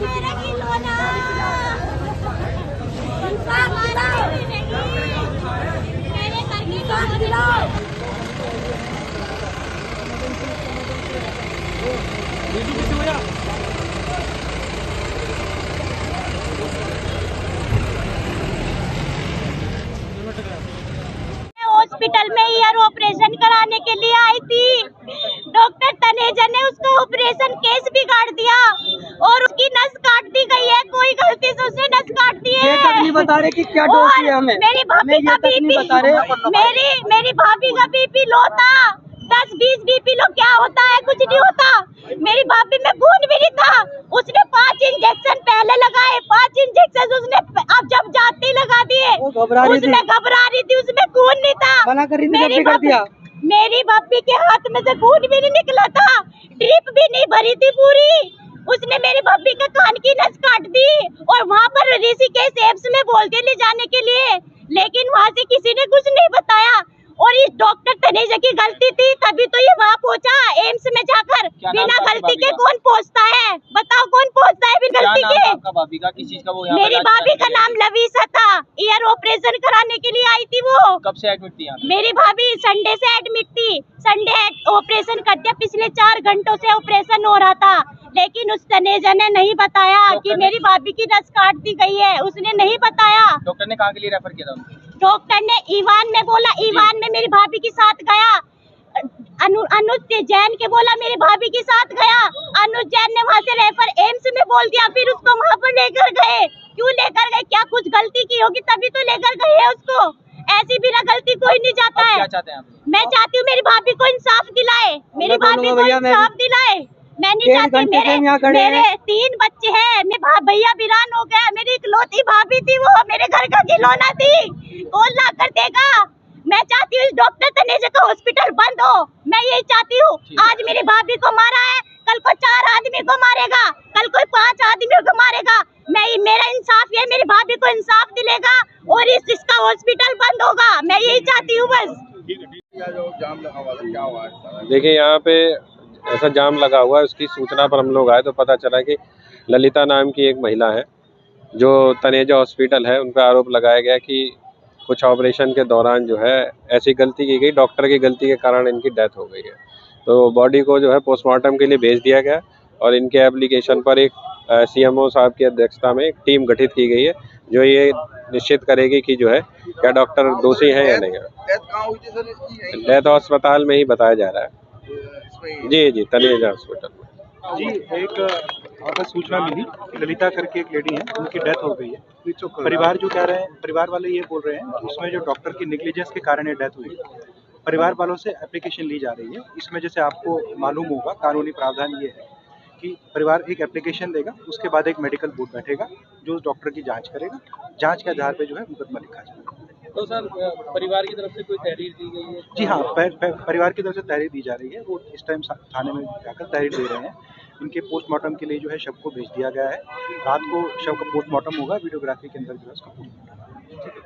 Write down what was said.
मेरा खिलौना मेरे घर की हॉस्पिटल में ईयर ऑपरेशन कराने के लिए आई थी। डॉक्टर तनेजा ने उसका ऑपरेशन केस बिगाड़ दिया और उसकी नस काट दी गई है। कोई गलती से उसने नस काट दी है। ये तक नहीं बता रहे कि क्या डोज है हमें। मेरी भाभी का बीपी मेरी भाभी का बीपी लो था 10-20 बीपी लो। क्या होता है? कुछ नहीं होता। मेरी भाभी में खून भी नहीं था। उसने 5 इंजेक्शन पहले लगाए। 5 इंजेक्शन उसने अब जब जाते लगा दिए। उसमें घबरा रही थी। उसमें खून नहीं था। मना कर रही थी, कर दिया। मेरी भाभी के हाथ में से खून भी नहीं निकला था। ड्रिप भी नहीं भरी थी पूरी। उसने मेरी भाभी के कान की नस काट दी और वहाँ पर ऋषिकेश एम्स में बोलते ले जाने के लिए, लेकिन वहाँ से किसी ने कुछ नहीं बताया। और इस डॉक्टर तनेजा की गलती थी, तभी तो ये वहाँ पहुँचा एम्स में जाकर। बिना गलती के कौन पहुँचता है? बताओ कौन पहुँचता है बिना गलती के? भाभी का किस चीज का वो मेरी भाभी का नाम लवीसा था। ईयर ऑपरेशन कराने के लिए आई थी वो। कब से एडमिट थी? मेरी भाभी संडे से एडमिट थी। संडे ऑपरेशन कर दिया। पिछले 4 घंटों से ऑपरेशन हो रहा था, लेकिन उस तनेजा ने नहीं बताया कि मेरी भाभी की नस काट दी गई है। उसने नहीं बताया। डॉक्टर ने कहाँ के लिए रेफर किया था? डॉक्टर ने ईवान में बोला। ईवान में मेरी भाभी के साथ गया। अनुज जैन के बोला मेरी भाभी के साथ गया। अनुज जैन ने वहाँ से रेफर एम्स में बोल दिया। फिर उसको वहाँ पर लेकर गए। क्यों लेकर गए? क्या कुछ गलती की होगी तभी तो लेकर गए है उसको। ऐसी बिना गलती कोई नहीं जाता है। क्या चाहते हैं आप? मैं चाहती हूँ मेरी भाभी को इंसाफ दिलाए। मेरी भाभी को इंसाफ दिलाए। मैं नहीं चाहती। मेरे 3 बच्चे हैं। मेरे भैया वीरान हो गया। मेरी इकलौती भाभी थी वो। मेरे घर का खिलौना थी। कौन ला कर देगा? मैं चाहती हूँ डॉक्टर तनेजा का हॉस्पिटल बंद हो। मैं यही चाहती हूँ। आज मेरी भाभी को मारा है, कल को 4 आदमी को मारेगा, कल कोई 5 आदमियों को मारेगा। मेरा इंसाफ ये मेरी भाभी को इंसाफ दिलेगा और इसका हॉस्पिटल बंद होगा। मैं यही चाहती हूँ बस। देखिए यहाँ पे ऐसा जाम लगा हुआ है, उसकी सूचना पर हम लोग आए तो पता चला कि ललिता नाम की एक महिला है जो तनेजा हॉस्पिटल है, उन पर आरोप लगाया गया कि कुछ ऑपरेशन के दौरान जो है ऐसी गलती की गई, डॉक्टर की गलती के कारण इनकी डेथ हो गई है। तो बॉडी को जो है पोस्टमार्टम के लिए भेज दिया गया और इनके एप्लीकेशन पर एक सीएमओ साहब की अध्यक्षता में एक टीम गठित की गई है जो ये निश्चित करेगी कि जो है क्या डॉक्टर दोषी है या नहीं है। डेथ अस्पताल में ही बताया जा रहा है। जी तनेजा हॉस्पिटल में। जी एक हमें सूचना मिली कि ललिता करके एक लेडी है, उनकी डेथ हो गई है। परिवार जो कह रहे हैं, परिवार वाले ये बोल रहे हैं उसमें जो डॉक्टर की नेग्लिजेंस के कारण ये डेथ हुई। परिवार वालों से एप्लीकेशन ली जा रही है। इसमें जैसे आपको मालूम होगा कानूनी प्रावधान ये है कि परिवार एक एप्लीकेशन देगा, उसके बाद एक मेडिकल बोर्ड बैठेगा जो उस डॉक्टर की जांच करेगा। जांच के आधार पर जो है मुकदमा लिखा जाएगा। तो सर परिवार की तरफ से कोई तहरीर दी गई है? जी हाँ, परिवार की तरफ से तहरीर दी जा रही है। वो इस टाइम थाने में जाकर तहरीर दे रहे हैं। इनके पोस्टमार्टम के लिए जो है शव को भेज दिया गया है। रात को शव का पोस्टमार्टम होगा, वीडियोग्राफी के अंदर जो है उसका पोस्टमार्टम।